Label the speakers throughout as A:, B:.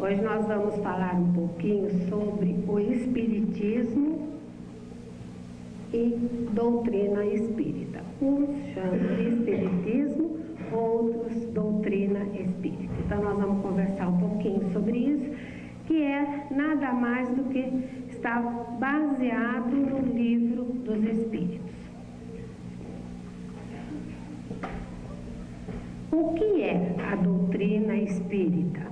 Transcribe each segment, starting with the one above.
A: Hoje nós vamos falar um pouquinho sobre o Espiritismo e doutrina espírita. Uns chamam de Espiritismo, outros doutrina espírita. Então nós vamos conversar um pouquinho sobre isso, que é nada mais do que está baseado no Livro dos Espíritos. O que é a doutrina espírita?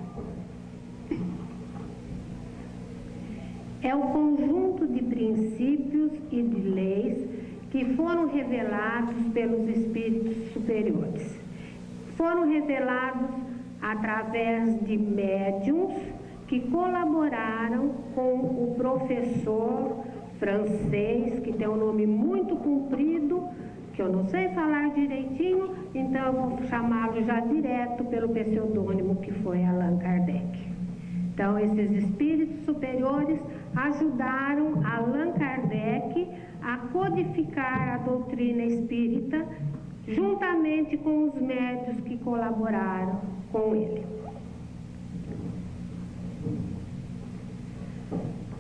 A: É o conjunto de princípios e de leis que foram revelados pelos espíritos superiores. Foram revelados através de médiuns que colaboraram com o professor francês, que tem um nome muito comprido, que eu não sei falar direitinho, então eu vou chamá-lo já direto pelo pseudônimo que foi Allan Kardec. Então, esses espíritos superiores ajudaram Allan Kardec a codificar a doutrina espírita, juntamente com os médiuns que colaboraram com ele.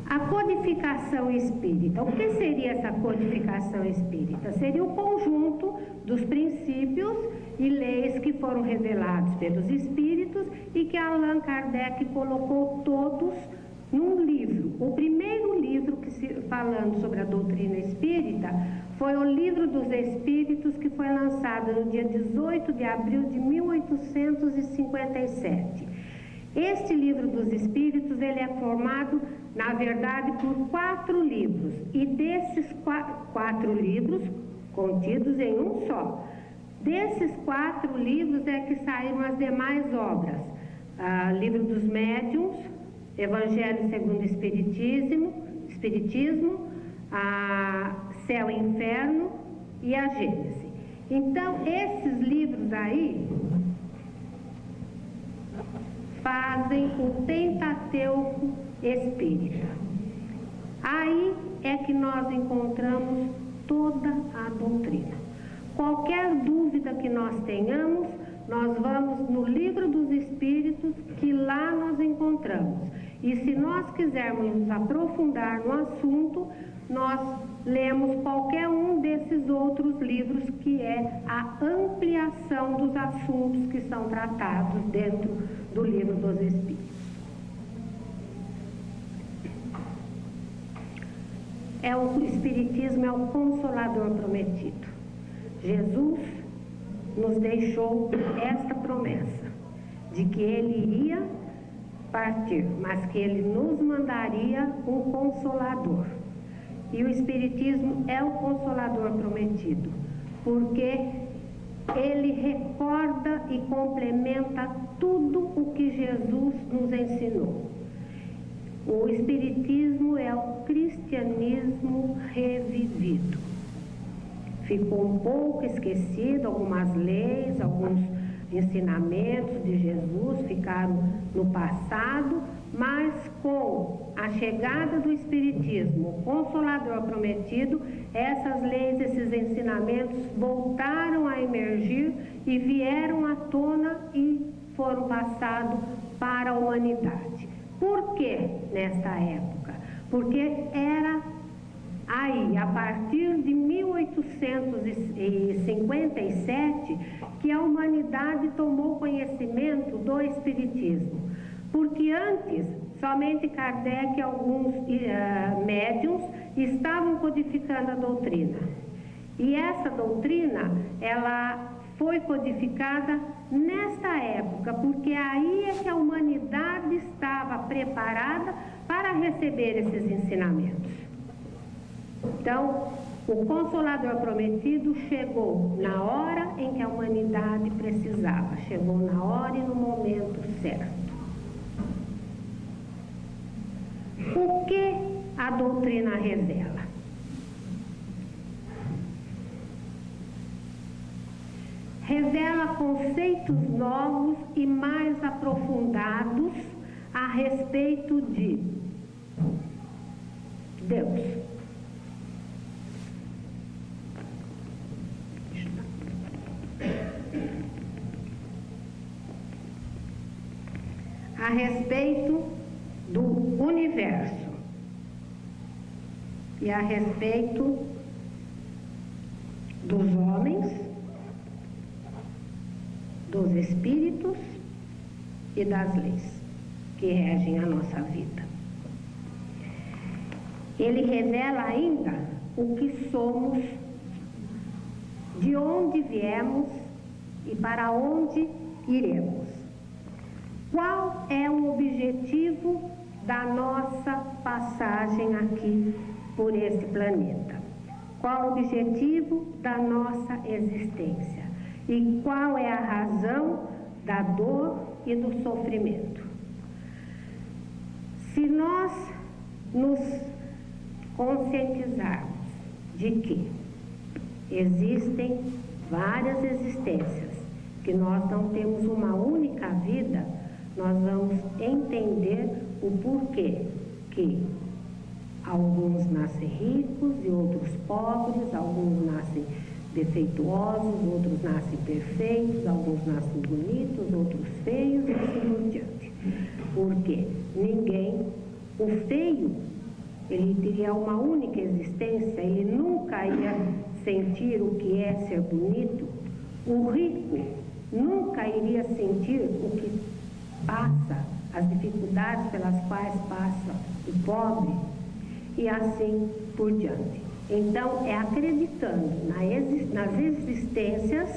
A: A codificação espírita. O que seria essa codificação espírita? Seria o conjunto dos princípios e leis que foram revelados pelos espíritos e que Allan Kardec colocou todos num livro. O primeiro livro falando sobre a doutrina espírita foi o Livro dos Espíritos, que foi lançado no dia 18 de abril de 1857. Este Livro dos Espíritos, ele é formado, na verdade, por 4 livros, e desses 4 livros, contidos em um só, desses 4 livros é que saíram as demais obras. Livro dos Médiuns, Evangelho segundo o Espiritismo, Céu e Inferno e a Gênese. Então, esses livros aí fazem o Pentateuco espírita. Aí é que nós encontramos toda a doutrina. Qualquer dúvida que nós tenhamos, nós vamos no Livro dos Espíritos, que lá nós encontramos. E se nós quisermos nos aprofundar no assunto, nós lemos qualquer um desses outros livros, que é a ampliação dos assuntos que são tratados dentro do Livro dos Espíritos. O Espiritismo é o Consolador prometido. Jesus nos deixou esta promessa de que Ele iria partir, mas que Ele nos mandaria um Consolador. E o Espiritismo é o Consolador prometido, porque ele recorda e complementa tudo o que Jesus nos ensinou. O Espiritismo é o cristianismo revivido. Ficou um pouco esquecido, algumas leis, alguns ensinamentos de Jesus ficaram no passado, mas com a chegada do Espiritismo, o Consolador prometido, essas leis, esses ensinamentos voltaram a emergir e vieram à tona e foram passados para a humanidade. Por que nesta época? Porque era aí, a partir de 1857, que a humanidade tomou conhecimento do Espiritismo. Porque antes, somente Kardec e alguns médiuns estavam codificando a doutrina. E essa doutrina, ela foi codificada nesta época, porque aí é que a humanidade estava preparada para receber esses ensinamentos. Então, o Consolador prometido chegou na hora em que a humanidade precisava, chegou na hora e no momento certo. O que a doutrina revela? Revela conceitos novos e mais aprofundados a respeito de Deus. a respeito do universo e a respeito dos homens, dos espíritos e das leis que regem a nossa vida. Ele revela ainda o que somos, de onde viemos e para onde iremos. Qual é o objetivo da nossa passagem aqui por esse planeta? Qual o objetivo da nossa existência? E qual é a razão da dor e do sofrimento? Se nós nos conscientizarmos de que existem várias existências, que nós não temos uma única vida, nós vamos entender o porquê que alguns nascem ricos e outros pobres, alguns nascem defeituosos, outros nascem perfeitos, alguns nascem bonitos, outros feios e assim por diante. Porque ninguém, o feio, ele teria uma única existência, ele nunca ia sentir o que é ser bonito. O rico nunca iria sentir o que passa, as dificuldades pelas quais passa o pobre, e assim por diante. Então, é acreditando nas existências,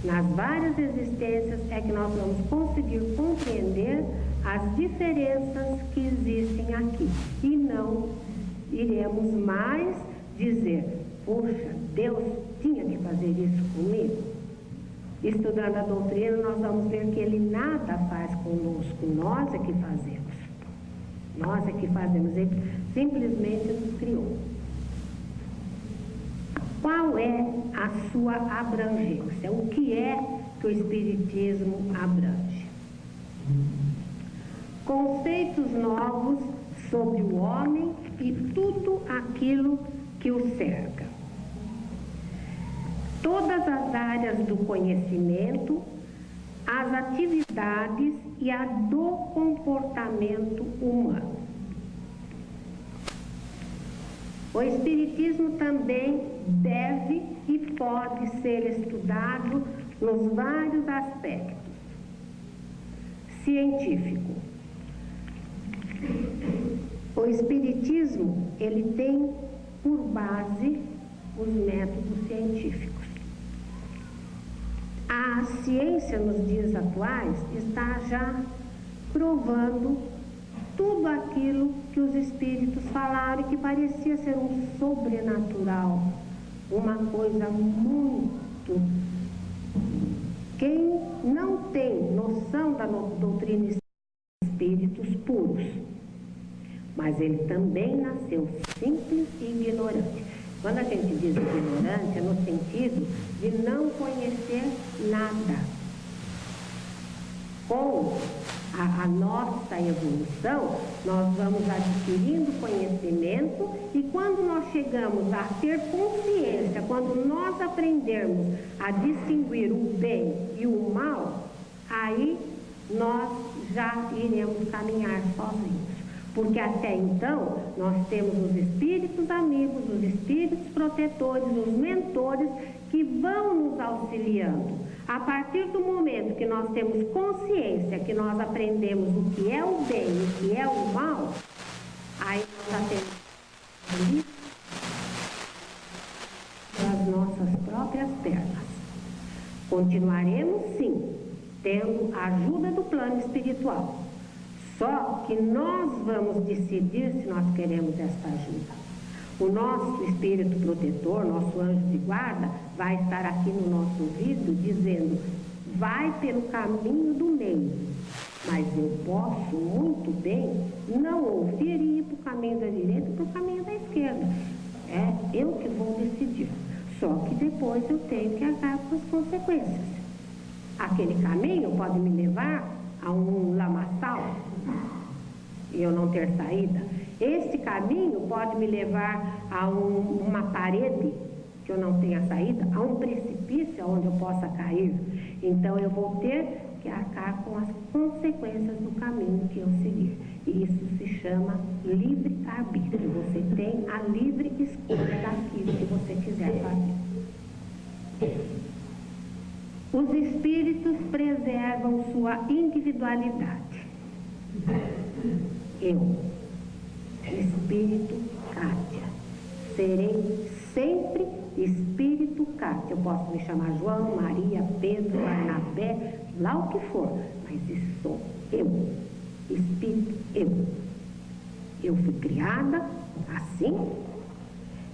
A: nas várias existências, é que nós vamos conseguir compreender as diferenças que existem aqui. E não iremos mais dizer, poxa, Deus tinha que fazer isso comigo. Estudando a doutrina, nós vamos ver que Ele nada faz conosco, nós é que fazemos. Nós é que fazemos, Ele simplesmente nos criou. Qual é a sua abrangência? O que é que o Espiritismo abrange? Conceitos novos sobre o homem e tudo aquilo que o cerca. Todas as áreas do conhecimento, as atividades e a do comportamento humano. O Espiritismo também deve e pode ser estudado nos vários aspectos. Científico. O Espiritismo, ele tem por base os métodos científicos. A ciência nos dias atuais está já provando tudo aquilo que os espíritos falaram e que parecia ser um sobrenatural, uma coisa muito... Quem não tem noção da doutrina espíritos puros, mas ele também nasceu simples e ignorante. Quando a gente diz ignorante, é no sentido de não conhecer nada. Com a nossa evolução, nós vamos adquirindo conhecimento e quando nós chegamos a ter consciência, quando nós aprendermos a distinguir o bem e o mal, aí nós já iremos caminhar sozinhos. Porque até então, nós temos os espíritos amigos, os espíritos protetores, os mentores que vão nos auxiliando. A partir do momento que nós temos consciência, que nós aprendemos o que é o bem e o que é o mal, aí nós já temos as nossas próprias pernas. Continuaremos, sim, tendo a ajuda do plano espiritual. Só que nós vamos decidir se nós queremos esta ajuda. O nosso espírito protetor, nosso anjo de guarda, vai estar aqui no nosso ouvido dizendo, vai pelo caminho do meio, mas eu posso muito bem não ouvir e ir para o caminho da direita e para o caminho da esquerda. É eu que vou decidir. Só que depois eu tenho que arcar com as consequências. Aquele caminho pode me levar a um lamaçal e eu não ter saída. Este caminho pode me levar a uma parede que eu não tenha saída, a um precipício onde eu possa cair. Então eu vou ter que arcar com as consequências do caminho que eu seguir. E isso se chama livre-arbítrio. Você tem a livre escolha daquilo que você quiser fazer. Os espíritos preservam sua individualidade. Eu, espírito Kátia, serei sempre espírito Kátia. Eu posso me chamar João, Maria, Pedro, Barnabé, lá o que for, mas isso sou eu, espírito eu. Eu fui criada assim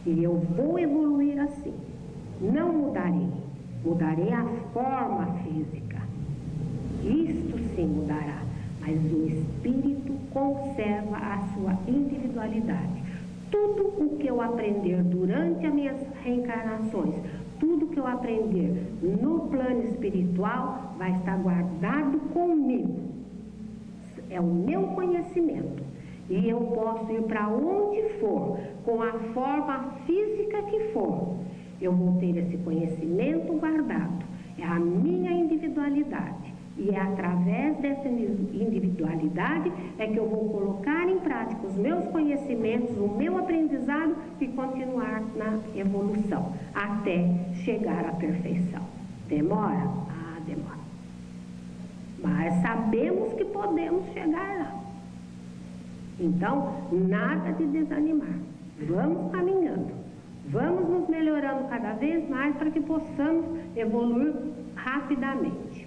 A: e eu vou evoluir assim. Não mudarei, mudarei a forma física. Isto sim mudará, mas o espírito conserva a sua individualidade. Tudo o que eu aprender durante as minhas reencarnações, tudo que eu aprender no plano espiritual vai estar guardado comigo. É o meu conhecimento. E eu posso ir para onde for, com a forma física que for. Eu vou ter esse conhecimento guardado. É a minha individualidade. E é através dessa individualidade é que eu vou colocar em prática os meus conhecimentos, o meu aprendizado e continuar na evolução, até chegar à perfeição. Demora? Ah, demora. Mas sabemos que podemos chegar lá. Então, nada de desanimar. Vamos caminhando. Vamos nos melhorando cada vez mais para que possamos evoluir rapidamente.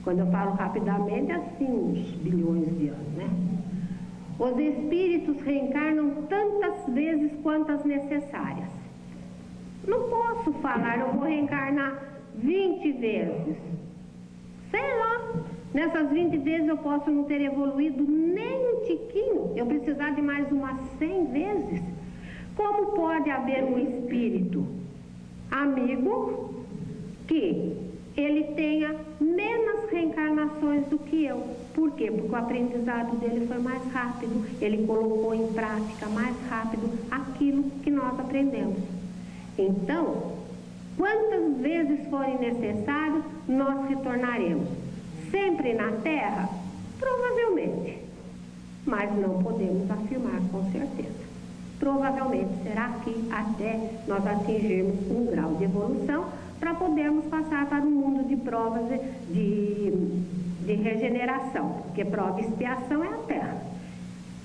A: Quando eu falo rapidamente, é assim, uns bilhões de anos, né? Os espíritos reencarnam tantas vezes quantas necessárias. Não posso falar, eu vou reencarnar 20 vezes. Sei lá, nessas 20 vezes eu posso não ter evoluído nem um tiquinho, eu precisar de mais umas 100 vezes. Como pode haver um espírito amigo que ele tenha menos reencarnações do que eu? Por quê? Porque o aprendizado dele foi mais rápido, ele colocou em prática mais rápido aquilo que nós aprendemos. Então, quantas vezes forem necessárias, nós retornaremos. Sempre na Terra? Provavelmente. Mas não podemos afirmar com certeza. Provavelmente será aqui até nós atingirmos um grau de evolução para podermos passar para um mundo de provas de regeneração, porque prova e expiação é a Terra.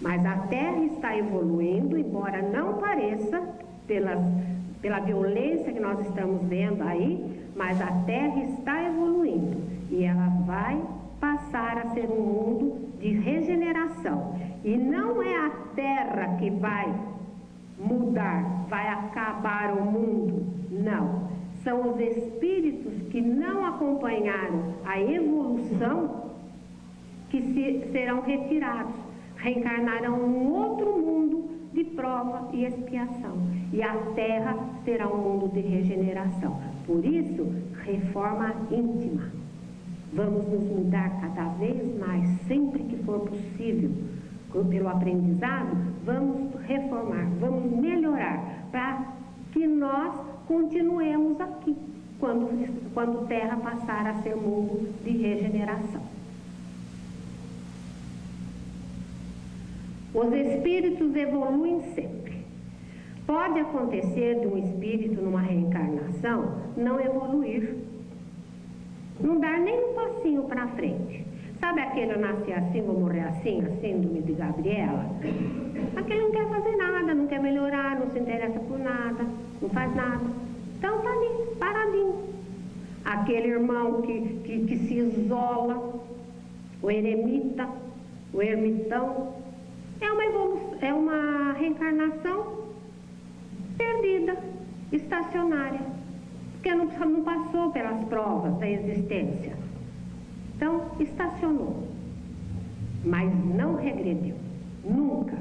A: Mas a Terra está evoluindo, embora não pareça pela violência que nós estamos vendo aí, mas a Terra está evoluindo e ela vai passar a ser um mundo de regeneração. E não é a Terra que vai mudar, vai acabar o mundo, não. São os espíritos que não acompanharam a evolução que serão retirados, reencarnarão em outro mundo de prova e expiação. E a Terra será um mundo de regeneração. Por isso, reforma íntima. Vamos nos mudar cada vez mais, sempre que for possível, pelo aprendizado, vamos reformar, vamos melhorar, para que nós continuemos aqui, quando Terra passar a ser mundo de regeneração. Os espíritos evoluem sempre. Pode acontecer de um espírito numa reencarnação não evoluir, não dar nem um passinho para frente. Sabe aquele eu nasci assim, vou morrer assim, a síndrome de Gabriela? Aquele não quer fazer nada, não quer melhorar, não se interessa por nada, não faz nada. Então tá ali, paradinho. Aquele irmão que se isola, o eremita, o ermitão, é uma reencarnação perdida, estacionária, porque não passou pelas provas da existência. Então, estacionou, mas não regrediu, nunca.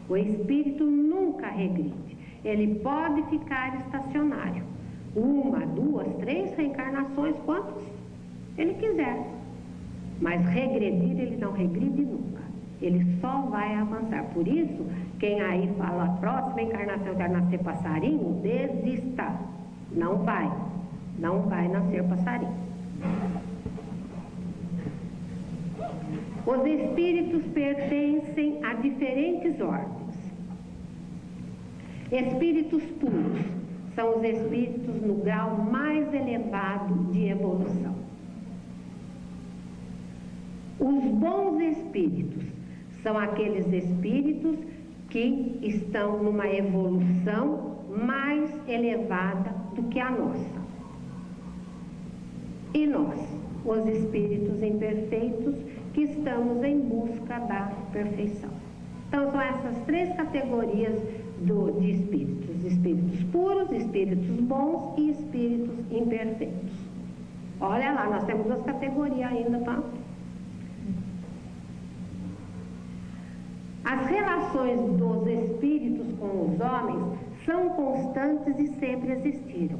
A: O espírito nunca regride. Ele pode ficar estacionário, 1, 2, 3 reencarnações, quantas ele quiser. Mas regredir, ele não regride nunca. Ele só vai avançar. Por isso, quem aí fala, a próxima encarnação eu quero nascer passarinho, desista. Não vai nascer passarinho. Os espíritos pertencem a diferentes ordens. Espíritos puros são os espíritos no grau mais elevado de evolução. Os bons espíritos são aqueles espíritos que estão numa evolução mais elevada do que a nossa. E nós, os espíritos imperfeitos, que estamos em busca da perfeição. Então, são essas três categorias de espíritos: espíritos puros, espíritos bons e espíritos imperfeitos. Olha lá, nós temos duas categorias ainda, tá? As relações dos espíritos com os homens são constantes e sempre existiram.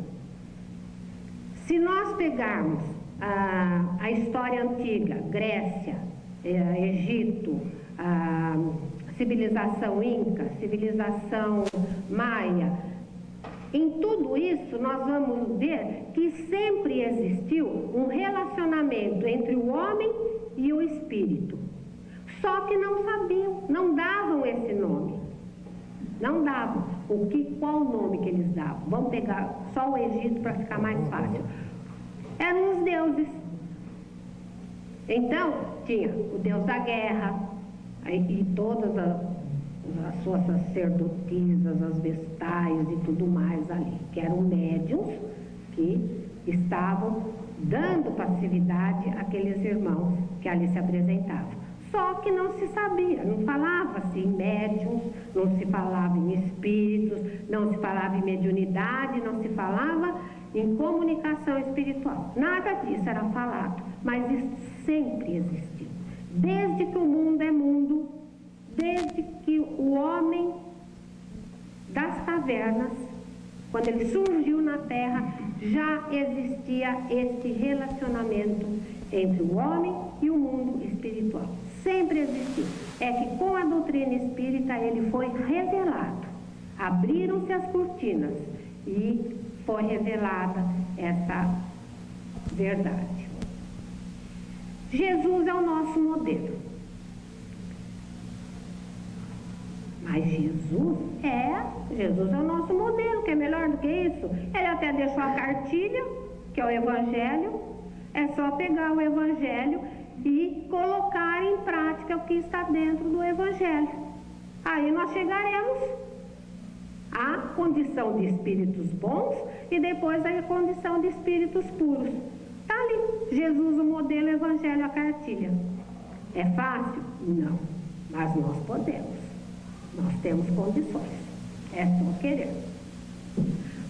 A: Se nós pegarmos a história antiga, Grécia, Egito, civilização inca, civilização maia, em tudo isso nós vamos ver que sempre existiu um relacionamento entre o homem e o espírito. Só que não sabiam, não davam esse nome. Não davam. Qual o nome que eles davam? Vamos pegar só o Egito para ficar mais fácil. Eram os deuses. Então, tinha o deus da guerra, e todas as suas sacerdotisas, as vestais e tudo mais ali, que eram médiuns que estavam dando passividade àqueles irmãos que ali se apresentavam. Só que não se sabia, não falava-se em médiuns, não se falava em espíritos, não se falava em mediunidade, não se falava em comunicação espiritual. Nada disso era falado, mas isso sempre existiu. Desde que o mundo é mundo, desde que o homem das cavernas, quando ele surgiu na Terra, já existia esse relacionamento entre o homem e o mundo espiritual. Sempre existiu. É que com a doutrina espírita ele foi revelado. Abriram-se as cortinas e foi revelada essa verdade. Jesus é o nosso modelo. Mas Jesus é o nosso modelo, que é melhor do que isso. Ele até deixou a cartilha, que é o Evangelho. É só pegar o Evangelho e colocar em prática o que está dentro do Evangelho. Aí nós chegaremos à condição de espíritos bons e depois à condição de espíritos puros. Está ali, Jesus, o modelo, o Evangelho, a cartilha. É fácil? Não, mas nós podemos. Nós temos condições, é só querer.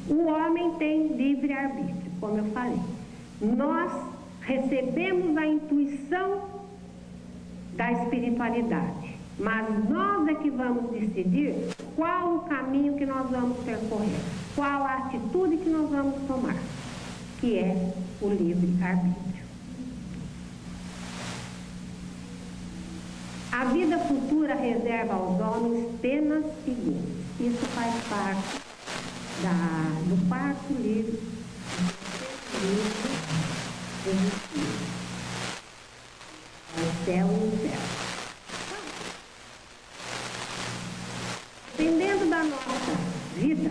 A: O homem tem livre-arbítrio, como eu falei. Nós recebemos a intuição da espiritualidade, mas nós é que vamos decidir qual o caminho que nós vamos percorrer, qual a atitude que nós vamos tomar, que é o livre-arbítrio. A vida futura reserva aos homens penas seguintes. Isso faz parte do quarto livro do Espírito. O céu e o inferno. Dependendo da nossa vida,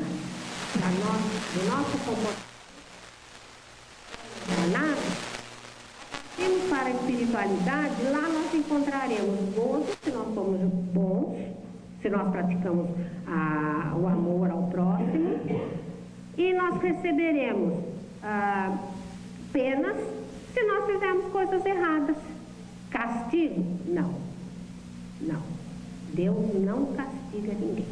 A: do nosso comportamento, temos para a espiritualidade, lá nós encontraremos gozo, se nós somos bons, se nós praticamos o amor ao próximo, e nós receberemos penas se nós fizermos coisas erradas. Castigo? Não. Não. Deus não castiga ninguém.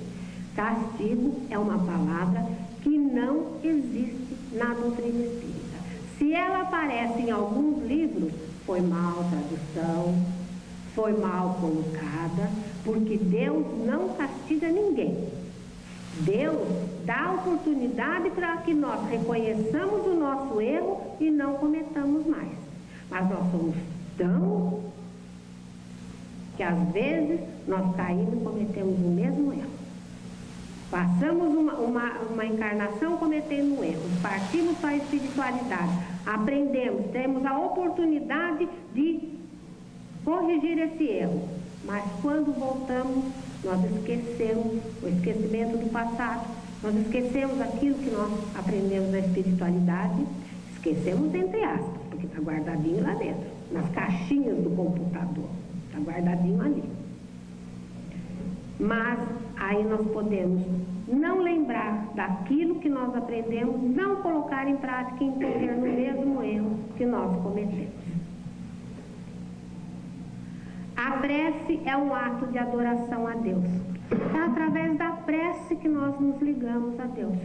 A: Castigo é uma palavra que não existe na doutrina espírita. Se ela aparece em alguns livros, foi mal tradução, foi mal colocada, porque Deus não castiga ninguém. Deus dá oportunidade para que nós reconheçamos o nosso erro e não cometamos mais. Mas nós somos tão que às vezes nós caímos e cometemos o mesmo erro. Passamos uma encarnação cometendo um erro, partimos para a espiritualidade, aprendemos, temos a oportunidade de corrigir esse erro. Mas quando voltamos, nós esquecemos o esquecimento do passado, nós esquecemos aquilo que nós aprendemos na espiritualidade, esquecemos entre aspas, porque está guardadinho lá dentro, nas caixinhas do computador, está guardadinho ali. Mas aí nós podemos não lembrar daquilo que nós aprendemos, não colocar em prática e incorrer no mesmo erro que nós cometemos. A prece é um ato de adoração a Deus. É através da prece que nós nos ligamos a Deus.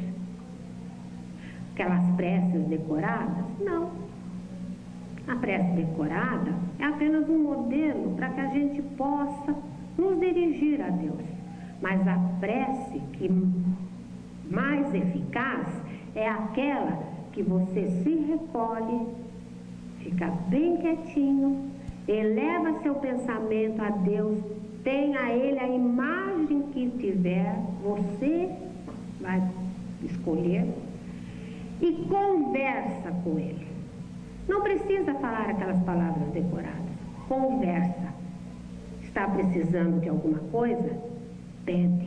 A: Aquelas preces decoradas? Não. A prece decorada é apenas um modelo para que a gente possa nos dirigir a Deus. Mas a prece que mais eficaz é aquela que você se recolhe, fica bem quietinho, eleva seu pensamento a Deus, tem a Ele a imagem que tiver, você vai escolher, e conversa com Ele. Não precisa falar aquelas palavras decoradas, conversa. Está precisando de alguma coisa? Pede.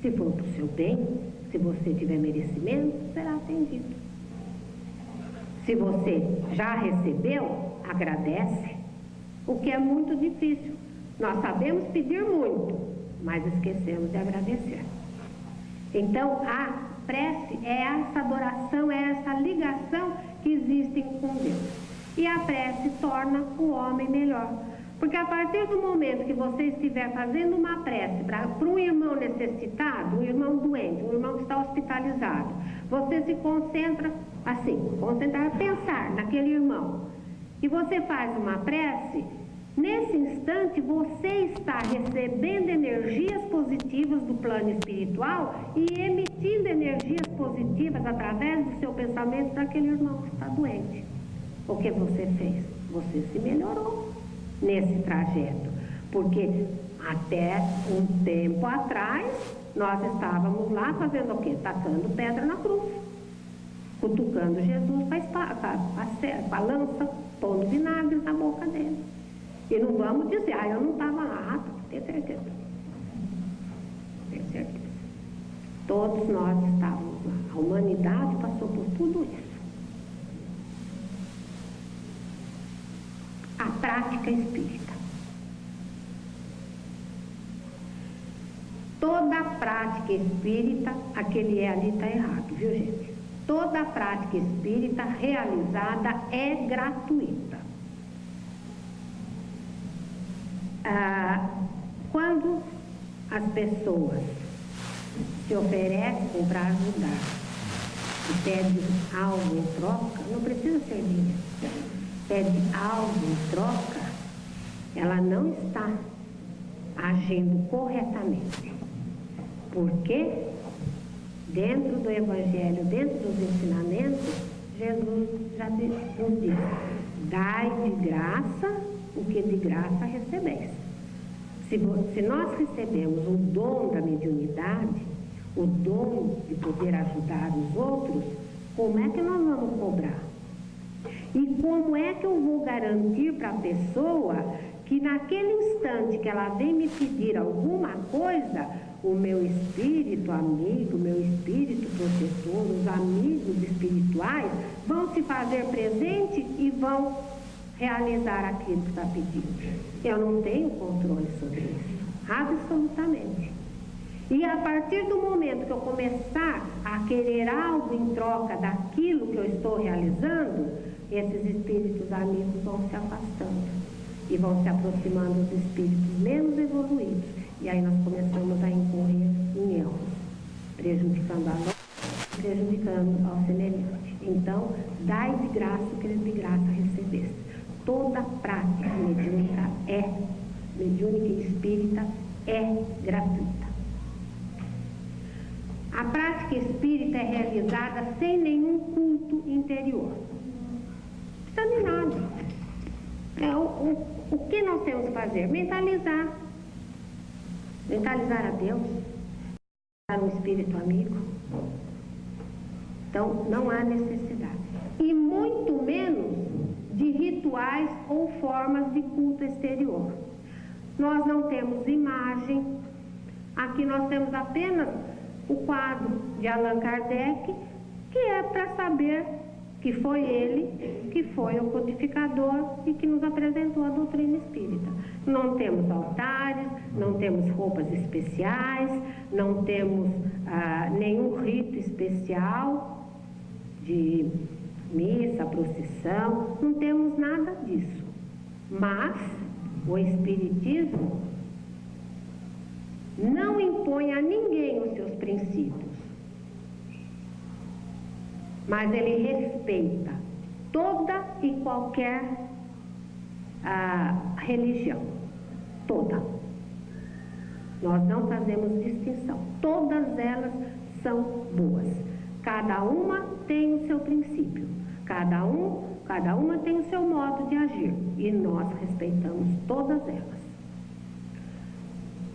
A: Se for para o seu bem, se você tiver merecimento, será atendido. Se você já recebeu, agradece, o que é muito difícil. Nós sabemos pedir muito, mas esquecemos de agradecer. Então, a prece é essa adoração, é essa ligação que existe com Deus. E a prece torna o homem melhor. Porque a partir do momento que você estiver fazendo uma prece para um irmão necessitado, um irmão doente, um irmão que está hospitalizado, você se concentra assim, concentrar, pensar naquele irmão. E você faz uma prece, nesse instante você está recebendo energias positivas do plano espiritual e emitindo energias positivas através do seu pensamento para aquele irmão que está doente. O que você fez? Você se melhorou nesse trajeto, porque até um tempo atrás nós estávamos lá fazendo o quê? Tacando pedra na cruz, cutucando Jesus com a lança, pondo vinagre na boca dele. E não vamos dizer, eu não estava lá, tenho certeza. Tenho certeza. Todos nós estávamos lá. A humanidade passou por tudo isso. A prática espírita. Toda prática espírita, aquele ali está errado, viu gente? Toda prática espírita realizada é gratuita. Quando as pessoas se oferecem para ajudar e pedem algo em troca, não precisa ser dinheiro, pede algo em troca, ela não está agindo corretamente. Porque dentro do Evangelho, dentro dos ensinamentos, Jesus já nos diz: dai de graça o que de graça recebeis. Se nós recebemos o dom da mediunidade, o dom de poder ajudar os outros, como é que nós vamos cobrar? E como é que eu vou garantir para a pessoa que naquele instante que ela vem me pedir alguma coisa, o meu espírito amigo, o meu espírito protetor, os amigos espirituais vão se fazer presente e vão realizar aquilo que está pedindo? Eu não tenho controle sobre isso, absolutamente. E a partir do momento que eu começar a querer algo em troca daquilo que eu estou realizando, esses espíritos amigos vão se afastando e vão se aproximando dos espíritos menos evoluídos. E aí nós começamos a incorrer em erros, prejudicando a nós, prejudicando ao semelhante. Então, dai de graça o que de graça recebeste. Toda prática mediúnica mediúnica e espírita é gratuita. A prática espírita é realizada sem nenhum culto interior. Não precisa de nada. O que nós temos que fazer? Mentalizar. Mentalizar a Deus. Mentalizar um espírito amigo. Então, não há necessidade. E muito menos de ritual rituais ou formas de culto exterior. Nós não temos imagem. Aqui nós temos apenas o quadro de Allan Kardec, que é para saber que foi ele que foi o codificador e que nos apresentou a doutrina espírita. Não temos altares, não temos roupas especiais, não temos nenhum rito especial de missa, procissão, não temos nada disso. Mas o Espiritismo não impõe a ninguém os seus princípios, mas ele respeita toda e qualquer religião, toda. Nós não fazemos distinção, todas elas são boas. Cada uma tem o seu princípio, cada uma tem o seu modo de agir, e nós respeitamos todas elas.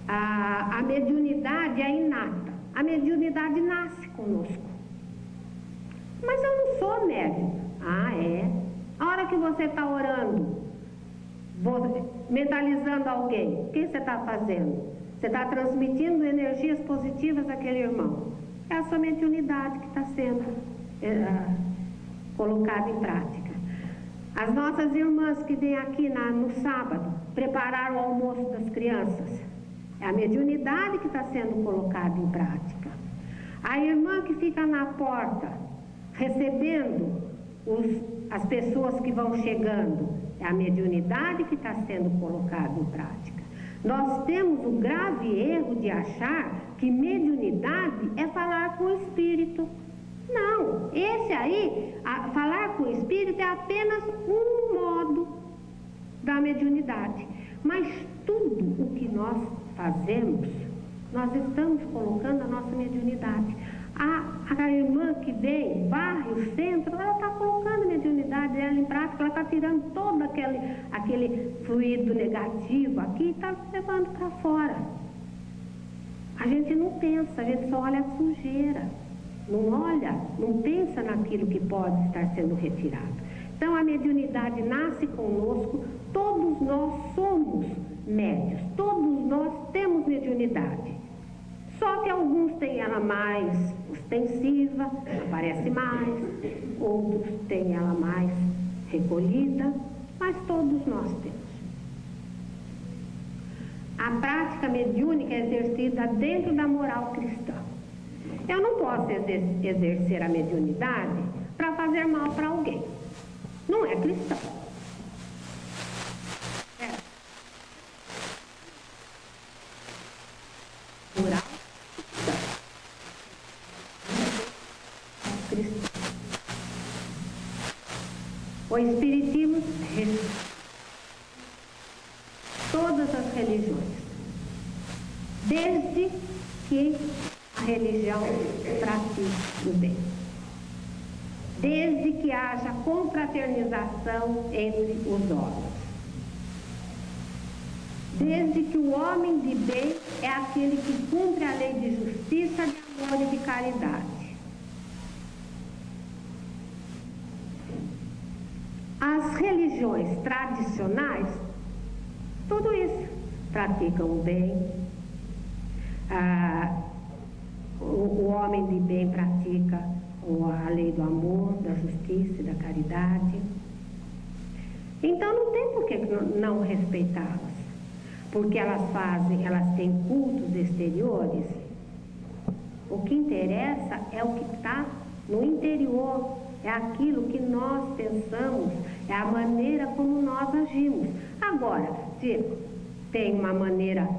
A: A mediunidade é inata, a mediunidade nasce conosco. Mas eu não sou médium. É? A hora que você está orando, mentalizando alguém, o que você está fazendo? Você está transmitindo energias positivas àquele irmão. É a sua mediunidade que está sendo colocada em prática. As nossas irmãs que vêm aqui no sábado preparar o almoço das crianças, é a mediunidade que está sendo colocada em prática. A irmã que fica na porta recebendo as pessoas que vão chegando, é a mediunidade que está sendo colocada em prática. Nós temos o grave erro de achar que mediunidade é falar com o espírito. Não, esse aí, falar com o espírito é apenas um modo da mediunidade. Mas tudo o que nós fazemos, nós estamos colocando a nossa mediunidade. A irmã que vem, varre o centro, ela está colocando a mediunidade dela em prática, ela está tirando todo aquele fluido negativo aqui e está levando para fora. A gente não pensa, a gente só olha a sujeira, não pensa naquilo que pode estar sendo retirado. Então a mediunidade nasce conosco, todos nós somos médios, todos nós temos mediunidade. Só que alguns têm ela mais ostensiva, aparece mais, outros têm ela mais recolhida, mas todos nós temos. A prática mediúnica é exercida dentro da moral cristã. Eu não posso exercer a mediunidade para fazer mal para alguém. Não é cristão. Moral cristã. O Espiritismo todas as religiões, desde que a religião pratique o bem, desde que haja confraternização entre os homens, desde que o homem de bem é aquele que cumpre a lei de justiça, de amor e de caridade. As religiões tradicionais, tudo isso, praticam o bem, o homem de bem pratica a lei do amor, da justiça e da caridade. Então não tem por que não respeitá-las, porque elas têm cultos exteriores. O que interessa é o que está no interior, é aquilo que nós pensamos, é a maneira como nós agimos. Agora, se tem uma maneira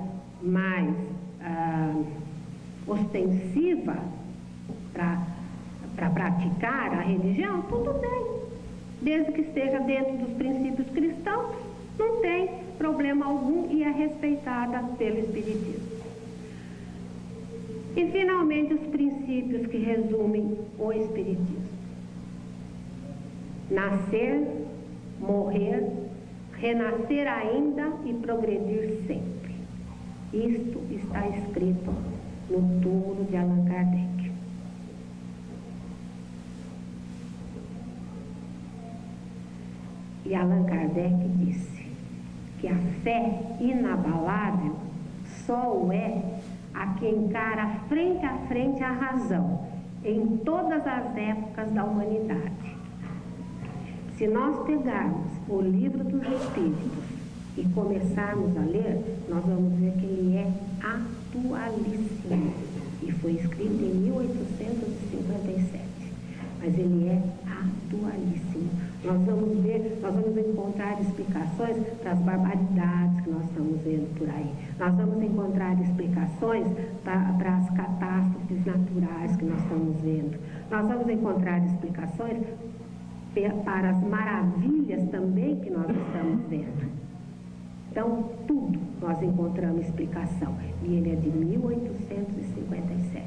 A: mais ostensiva para praticar a religião, tudo bem. Desde que esteja dentro dos princípios cristãos, não tem problema algum e é respeitada pelo Espiritismo. E, finalmente, os princípios que resumem o Espiritismo. Nascer, morrer, renascer ainda e progredir sempre. Isto está escrito no túmulo de Allan Kardec. E Allan Kardec disse que a fé inabalável só o é a que encara frente a frente a razão em todas as épocas da humanidade. Se nós pegarmos o Livro dos Espíritos e começarmos a ler, nós vamos ver que ele é atualíssimo e foi escrito em 1857, mas ele é atualíssimo. Nós vamos encontrar explicações para as barbaridades que nós estamos vendo por aí. Nós vamos encontrar explicações para as catástrofes naturais que nós estamos vendo. Nós vamos encontrar explicações para as maravilhas também que nós estamos vendo. Então, tudo nós encontramos explicação. E ele é de 1857.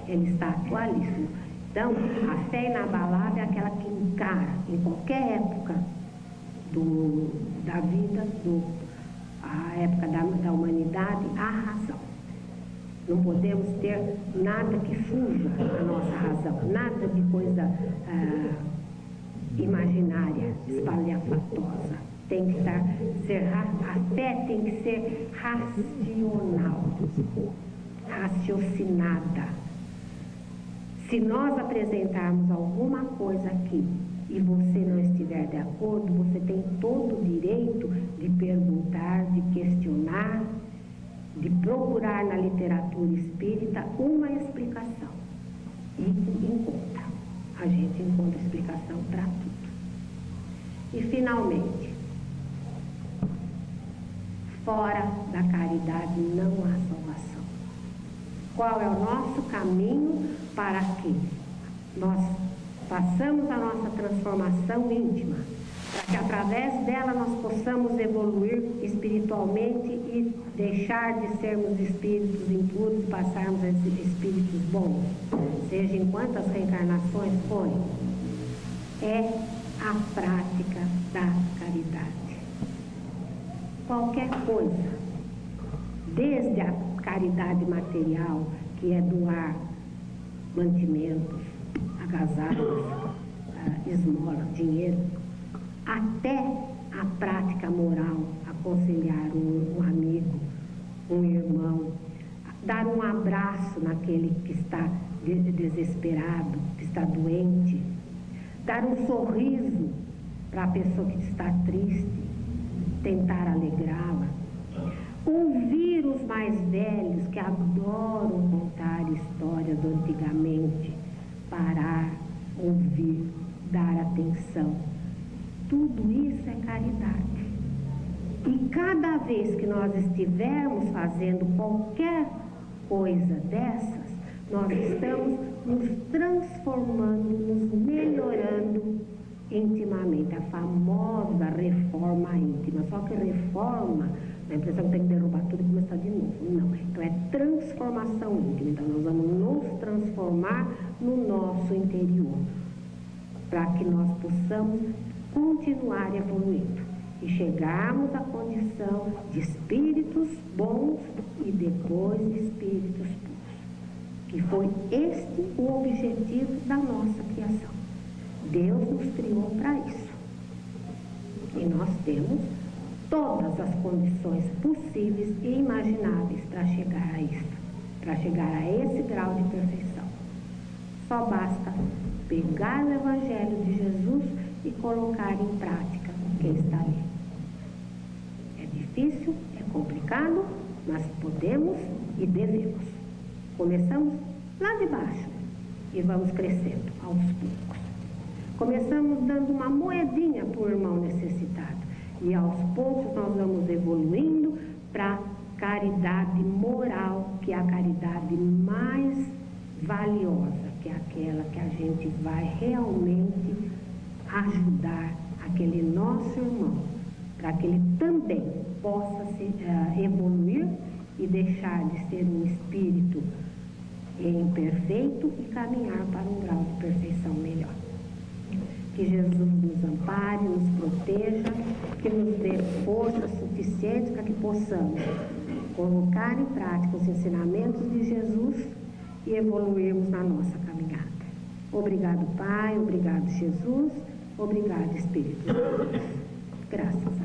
A: Ele está atualíssimo. Então, a fé inabalável é aquela que encara, em qualquer época da vida, a época da humanidade, a razão. Não podemos ter nada que fuja da nossa razão, nada de coisa imaginária, espalhafatosa. Tem que a fé tem que ser racional, raciocinada. Se nós apresentarmos alguma coisa aqui e você não estiver de acordo, você tem todo o direito de perguntar, de questionar, de procurar na literatura espírita uma explicação. E encontra. A gente encontra explicação para tudo. E, finalmente, fora da caridade não há salvação. Qual é o nosso caminho para que nós façamos a nossa transformação íntima, para que através dela nós possamos evoluir espiritualmente e deixar de sermos espíritos impuros e passarmos a ser espíritos bons, seja em quantas reencarnações forem? É a prática da caridade. Qualquer coisa, desde a caridade material, que é doar mantimentos, agasalhos, esmola, dinheiro, até a prática moral, aconselhar um amigo, um irmão, dar um abraço naquele que está desesperado, que está doente, dar um sorriso para a pessoa que está triste, tentar alegrá-la. Ouvir os mais velhos que adoram contar histórias do antigamente, parar, ouvir, dar atenção. Tudo isso é caridade. E cada vez que nós estivermos fazendo qualquer coisa dessas, nós estamos nos transformando, nos melhorando intimamente. A famosa reforma íntima. Só que reforma, a impressão que tem que derrubar tudo e começar de novo. Não, então é transformação íntima. Então nós vamos nos transformar no nosso interior, para que nós possamos continuar evoluindo e chegarmos à condição de espíritos bons e depois espíritos puros, que foi este o objetivo da nossa criação. Deus nos criou para isso. E nós temos todas as condições possíveis e imagináveis para chegar a isso, para chegar a esse grau de perfeição. Só basta pegar o Evangelho de Jesus e colocar em prática o que está ali. É difícil, é complicado, mas podemos e devemos. Começamos lá de baixo e vamos crescendo aos poucos. Começamos dando uma moedinha para o irmão necessitado e aos poucos nós vamos evoluindo para a caridade moral, que é a caridade mais valiosa, que é aquela que a gente vai realmente ajudar aquele nosso irmão, para que ele também possa evoluir e deixar de ser um espírito imperfeito e caminhar para um grau de perfeição melhor. Que Jesus nos ampare, nos proteja, que nos dê força suficiente para que possamos colocar em prática os ensinamentos de Jesus e evoluirmos na nossa caminhada. Obrigado, Pai, obrigado, Jesus, obrigado, Espírito de Deus. Graças.